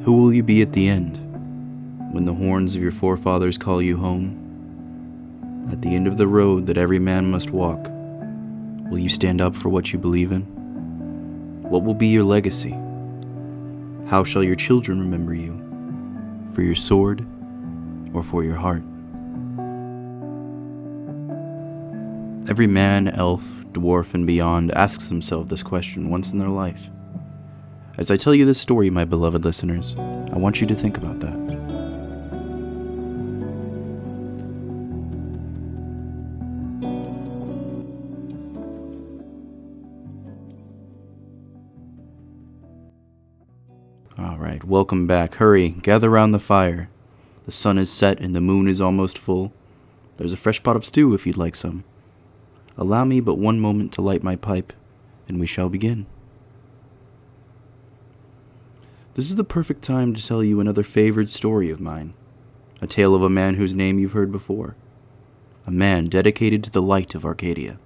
Who will you be at the end? When the horns of your forefathers call you home? At the end of the road that every man must walk, will you stand up for what you believe in? What will be your legacy? How shall your children remember you? For your sword or for your heart? Every man, elf, dwarf, and beyond asks themselves this question once in their life. As I tell you this story, my beloved listeners, I want you to think about that. Alright, welcome back. Hurry, gather round the fire. The sun is set and the moon is almost full. There's a fresh pot of stew if you'd like some. Allow me but one moment to light my pipe, and we shall begin. This is the perfect time to tell you another favorite story of mine. A tale of a man whose name you've heard before. A man dedicated to the light of Arcadia.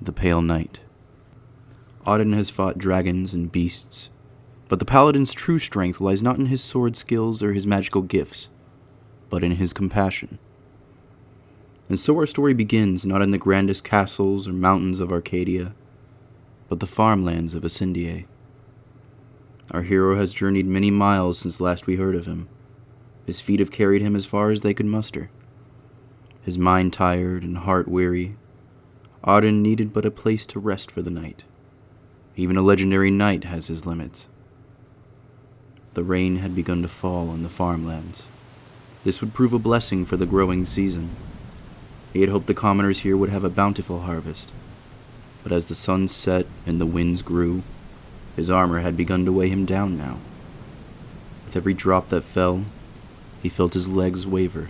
The Pale Knight. Aeryn has fought dragons and beasts, but the paladin's true strength lies not in his sword skills or his magical gifts, but in his compassion. And so our story begins not in the grandest castles or mountains of Arcadia, but the farmlands of Arcadia. Our hero has journeyed many miles since last we heard of him. His feet have carried him as far as they could muster. His mind tired and heart weary, Aeryn needed but a place to rest for the night. Even a legendary knight has his limits. The rain had begun to fall on the farmlands. This would prove a blessing for the growing season. He had hoped the commoners here would have a bountiful harvest. But as the sun set and the winds grew, his armor had begun to weigh him down now. With every drop that fell, he felt his legs waver.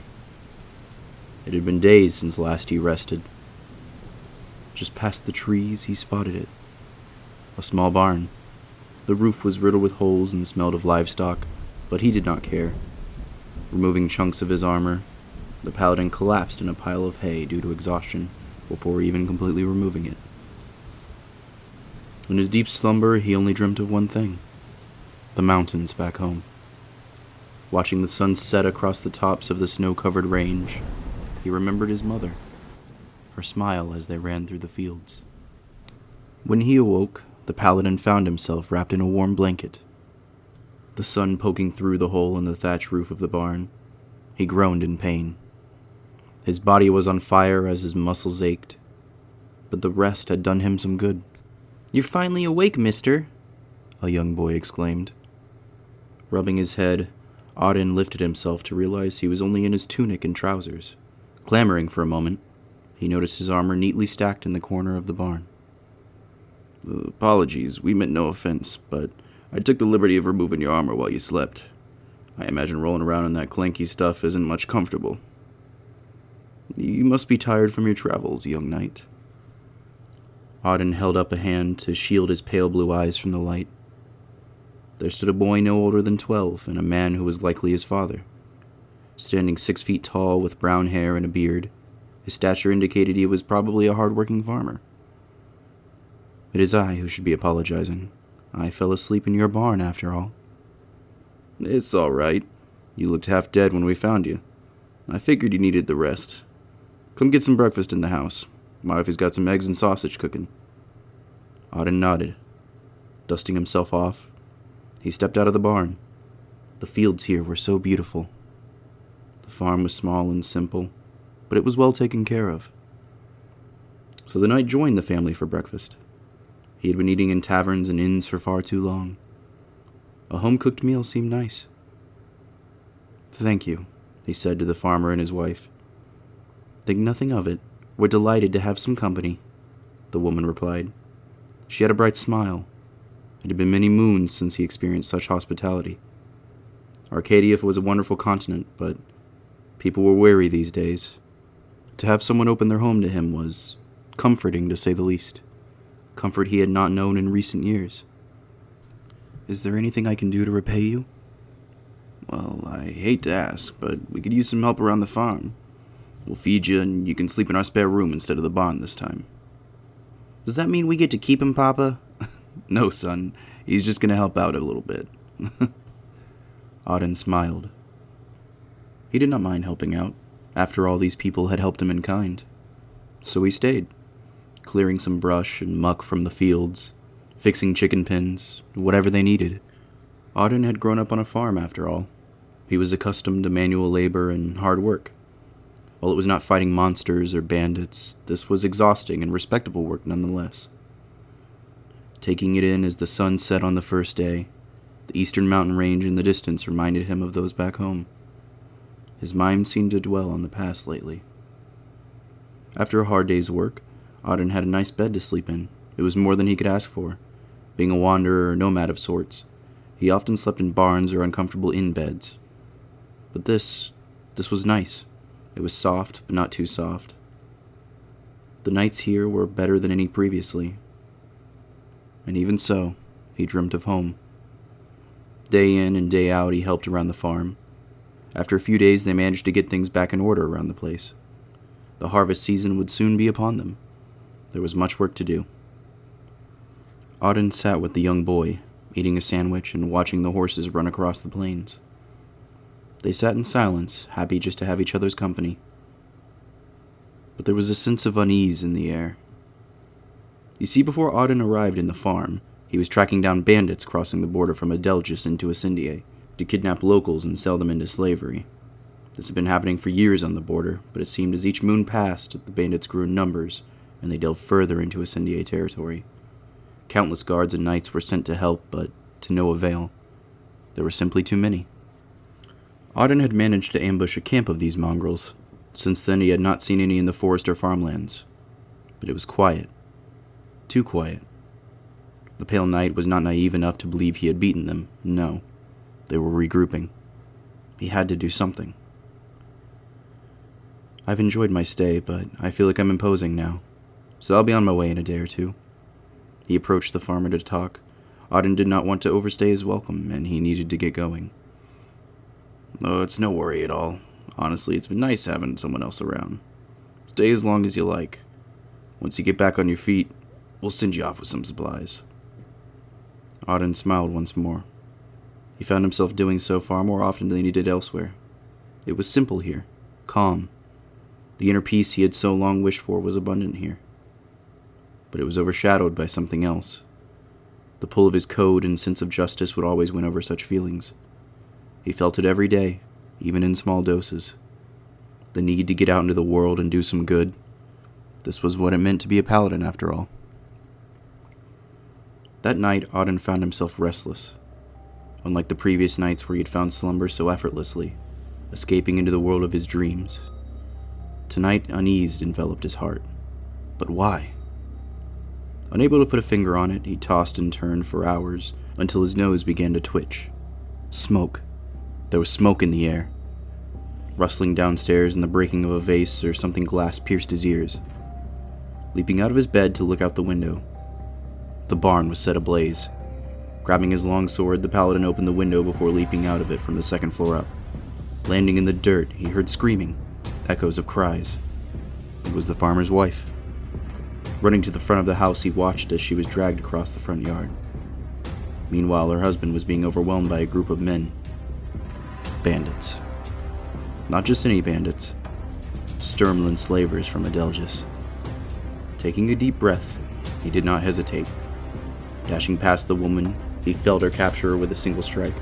It had been days since last he rested. Just past the trees, he spotted it. A small barn. The roof was riddled with holes and smelled of livestock, but he did not care. Removing chunks of his armor, the paladin collapsed in a pile of hay due to exhaustion before even completely removing it. In his deep slumber, he only dreamt of one thing: the mountains back home. Watching the sun set across the tops of the snow-covered range, he remembered his mother, her smile as they ran through the fields. When he awoke, the paladin found himself wrapped in a warm blanket. The sun poking through the hole in the thatch roof of the barn, he groaned in pain. His body was on fire as his muscles ached, but the rest had done him some good. "You're finally awake, mister," a young boy exclaimed. Rubbing his head, Aeryn lifted himself to realize he was only in his tunic and trousers. Clamoring for a moment, he noticed his armor neatly stacked in the corner of the barn. "Apologies, we meant no offense, but I took the liberty of removing your armor while you slept. I imagine rolling around in that clanky stuff isn't much comfortable." "You must be tired from your travels, young knight." Aeryn held up a hand to shield his pale blue eyes from the light. There stood a boy no older than 12, and a man who was likely his father. Standing 6 feet tall with brown hair and a beard, his stature indicated he was probably a hard-working farmer. "It is I who should be apologizing. I fell asleep in your barn, after all." "It's all right. You looked half dead when we found you. I figured you needed the rest. Come get some breakfast in the house. My wife has got some eggs and sausage cooking." Aeryn nodded. Dusting himself off, he stepped out of the barn. The fields here were so beautiful. The farm was small and simple, but it was well taken care of. So the knight joined the family for breakfast. He had been eating in taverns and inns for far too long. A home-cooked meal seemed nice. "Thank you," he said to the farmer and his wife. "Think nothing of it. We're delighted to have some company," the woman replied. She had a bright smile. It had been many moons since he experienced such hospitality. Arcadia was a wonderful continent, but people were wary these days. To have someone open their home to him was comforting, to say the least. Comfort he had not known in recent years. "Is there anything I can do to repay you?" "Well, I hate to ask, but we could use some help around the farm. We'll feed you, and you can sleep in our spare room instead of the barn this time." "Does that mean we get to keep him, Papa?" "No, son. He's just going to help out a little bit." Auden smiled. He did not mind helping out. After all, these people had helped him in kind. So he stayed, clearing some brush and muck from the fields, fixing chicken pens, whatever they needed. Auden had grown up on a farm, after all. He was accustomed to manual labor and hard work. While it was not fighting monsters or bandits, this was exhausting and respectable work nonetheless. Taking it in as the sun set on the first day, the eastern mountain range in the distance reminded him of those back home. His mind seemed to dwell on the past lately. After a hard day's work, Auden had a nice bed to sleep in. It was more than he could ask for. Being a wanderer or nomad of sorts, he often slept in barns or uncomfortable inn beds. But this was nice. It was soft, but not too soft. The nights here were better than any previously. And even so, he dreamt of home. Day in and day out, he helped around the farm. After a few days, they managed to get things back in order around the place. The harvest season would soon be upon them. There was much work to do. Auden sat with the young boy, eating a sandwich and watching the horses run across the plains. They sat in silence, happy just to have each other's company. But there was a sense of unease in the air. You see, before Auden arrived in the farm, he was tracking down bandits crossing the border from Adelgis into Arcadia to kidnap locals and sell them into slavery. This had been happening for years on the border, but it seemed as each moon passed, the bandits grew in numbers, and they delved further into Arcadia territory. Countless guards and knights were sent to help, but to no avail. There were simply too many. Auden had managed to ambush a camp of these mongrels. Since then he had not seen any in the forest or farmlands. But it was quiet. Too quiet. The Pale Knight was not naive enough to believe he had beaten them. No. They were regrouping. He had to do something. I've enjoyed my stay, but I feel like I'm imposing now. So I'll be on my way in a day or two. He approached the farmer to talk. Auden did not want to overstay his welcome, and he needed to get going. Oh, it's no worry at all. Honestly, it's been nice having someone else around. Stay as long as you like. Once you get back on your feet, we'll send you off with some supplies. Auden smiled once more. He found himself doing so far more often than he did elsewhere. It was simple here, calm. The inner peace he had so long wished for was abundant here. But it was overshadowed by something else. The pull of his code and sense of justice would always win over such feelings. He felt it every day, even in small doses. The need to get out into the world and do some good. This was what it meant to be a paladin, after all. That night, Auden found himself restless. Unlike the previous nights where he had found slumber so effortlessly, escaping into the world of his dreams. Tonight, unease enveloped his heart. But why? Unable to put a finger on it, he tossed and turned for hours, until his nose began to twitch. Smoke. There was smoke in the air. Rustling downstairs and the breaking of a vase or something glass pierced his ears. Leaping out of his bed to look out the window. The barn was set ablaze. Grabbing his long sword, the paladin opened the window before leaping out of it from the second floor up. Landing in the dirt, he heard screaming, echoes of cries. It was the farmer's wife. Running to the front of the house, he watched as she was dragged across the front yard. Meanwhile, her husband was being overwhelmed by a group of men. Bandits. Not just any bandits. Sturmland slavers from Adelgis. Taking a deep breath, he did not hesitate. Dashing past the woman, he felled her, capture her with a single strike.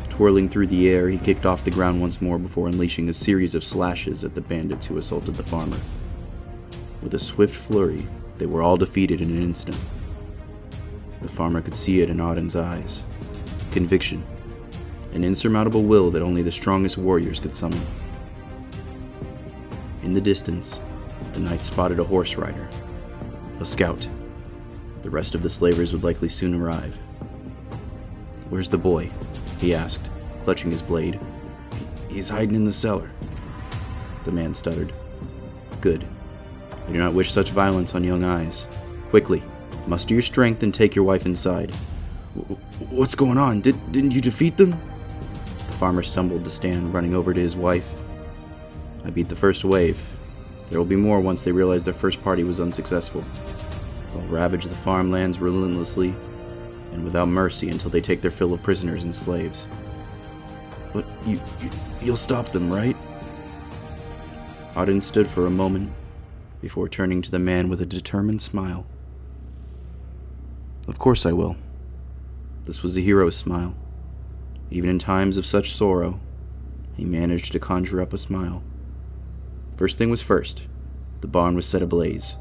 Twirling through the air, he kicked off the ground once more before unleashing a series of slashes at the bandits who assaulted the farmer. With a swift flurry, they were all defeated in an instant. The farmer could see it in Auden's eyes. Conviction. An insurmountable will that only the strongest warriors could summon. In the distance, the knight spotted a horse rider. A scout. The rest of the slavers would likely soon arrive. "Where's the boy?" he asked, clutching his blade. He's hiding in the cellar," the man stuttered. "Good. I do not wish such violence on young eyes. Quickly, muster your strength and take your wife inside." "What's going on? Didn't you defeat them?" The farmer stumbled to stand, running over to his wife. "I beat the first wave. There will be more once they realize their first party was unsuccessful. They'll ravage the farmlands relentlessly and without mercy until they take their fill of prisoners and slaves." But you'll stop them, right? Aeryn stood for a moment before turning to the man with a determined smile. Of course I will. This was a hero's smile. Even in times of such sorrow, he managed to conjure up a smile. First thing was first. The barn was set ablaze.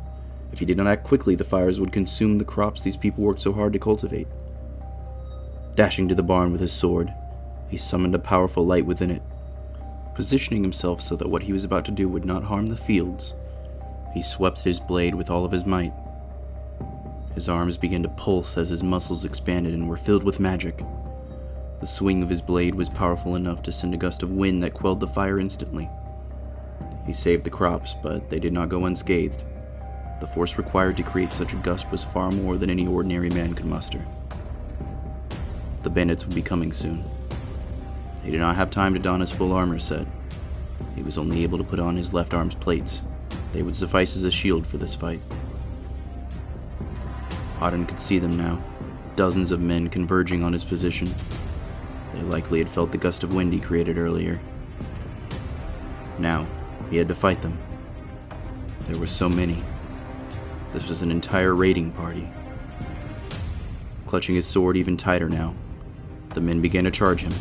If he did not act quickly, the fires would consume the crops these people worked so hard to cultivate. Dashing to the barn with his sword, he summoned a powerful light within it. Positioning himself so that what he was about to do would not harm the fields, he swept his blade with all of his might. His arms began to pulse as his muscles expanded and were filled with magic. The swing of his blade was powerful enough to send a gust of wind that quelled the fire instantly. He saved the crops, but they did not go unscathed. The force required to create such a gust was far more than any ordinary man could muster. The bandits would be coming soon. He did not have time to don his full armor set. He was only able to put on his left arm's plates. They would suffice as a shield for this fight. Aeryn could see them now, dozens of men converging on his position. They likely had felt the gust of wind he created earlier. Now, he had to fight them. There were so many. This was an entire raiding party. Clutching his sword even tighter now, the men began to charge him.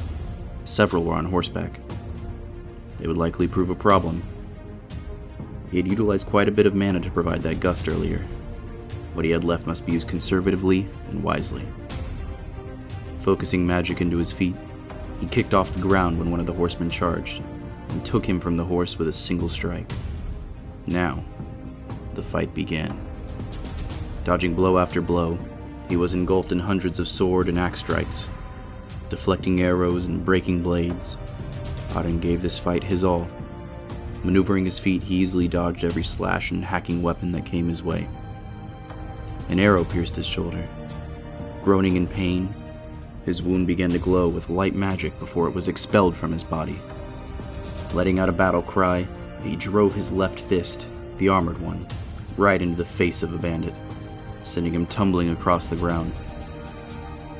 Several were on horseback. They would likely prove a problem. He had utilized quite a bit of mana to provide that gust earlier. What he had left must be used conservatively and wisely. Focusing magic into his feet, he kicked off the ground when one of the horsemen charged, and took him from the horse with a single strike. Now, the fight began. Dodging blow after blow, he was engulfed in hundreds of sword and axe strikes. Deflecting arrows and breaking blades, Aeryn gave this fight his all. Maneuvering his feet, he easily dodged every slash and hacking weapon that came his way. An arrow pierced his shoulder. Groaning in pain, his wound began to glow with light magic before it was expelled from his body. Letting out a battle cry, he drove his left fist, the armored one, right into the face of a bandit, sending him tumbling across the ground.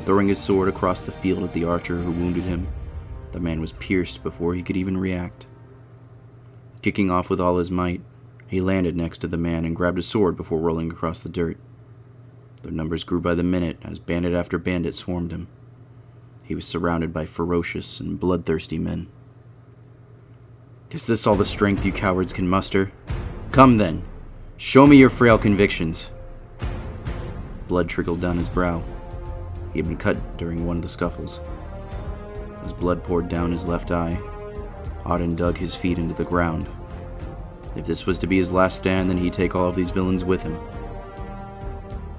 Throwing his sword across the field at the archer who wounded him, the man was pierced before he could even react. Kicking off with all his might, he landed next to the man and grabbed a sword before rolling across the dirt. Their numbers grew by the minute as bandit after bandit swarmed him. He was surrounded by ferocious and bloodthirsty men. Is this all the strength you cowards can muster? Come then, show me your frail convictions. Blood trickled down his brow. He had been cut during one of the scuffles. As blood poured down his left eye, Aeryn dug his feet into the ground. If this was to be his last stand, then he'd take all of these villains with him.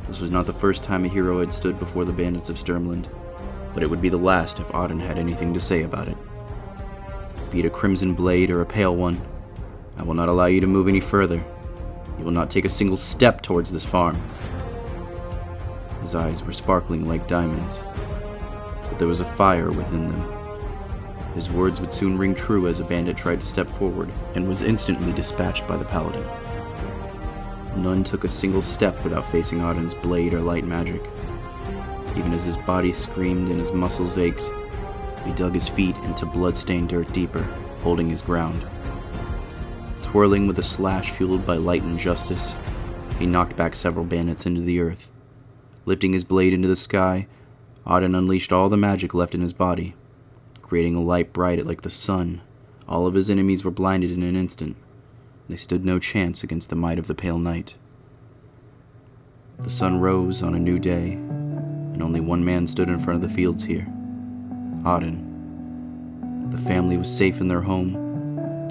This was not the first time a hero had stood before the bandits of Sturmland, but it would be the last if Aeryn had anything to say about it. Be it a crimson blade or a pale one, I will not allow you to move any further. You will not take a single step towards this farm. His eyes were sparkling like diamonds, but there was a fire within them. His words would soon ring true as a bandit tried to step forward and was instantly dispatched by the paladin. None took a single step without facing Aeryn's blade or light magic. Even as his body screamed and his muscles ached, he dug his feet into blood-stained dirt deeper, holding his ground. Twirling with a slash fueled by light and justice, he knocked back several bandits into the earth. Lifting his blade into the sky, Aeryn unleashed all the magic left in his body, creating a light bright like the sun. All of his enemies were blinded in an instant. They stood no chance against the might of the pale night. The sun rose on a new day, and only one man stood in front of the fields here. Aeryn. The family was safe in their home.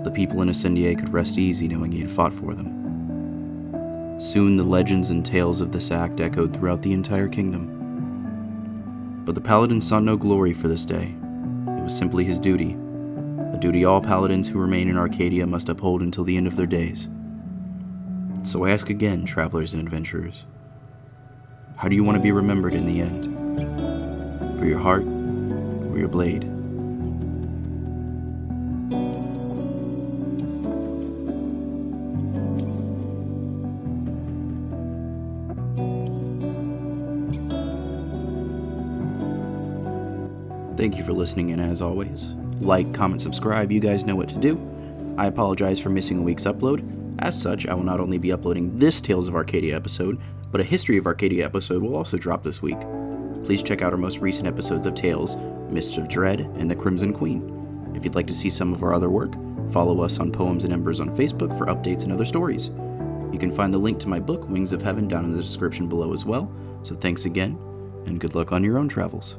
The people in Arcadia could rest easy knowing he had fought for them. Soon the legends and tales of this act echoed throughout the entire kingdom. But the paladin saw no glory for this day. It was simply his duty, a duty all paladins who remain in Arcadia must uphold until the end of their days. So I ask again, travelers and adventurers, how do you want to be remembered in the end? For your heart or your blade? Thank you for listening, and as always, like, comment, subscribe, you guys know what to do. I apologize for missing a week's upload. As such, I will not only be uploading this Tales of Arcadia episode, but a History of Arcadia episode will also drop this week. Please check out our most recent episodes of Tales, Mists of Dread, and The Crimson Queen. If you'd like to see some of our other work, follow us on Poems and Embers on Facebook for updates and other stories. You can find the link to my book, Wings of Heaven, down in the description below as well, so thanks again, and good luck on your own travels.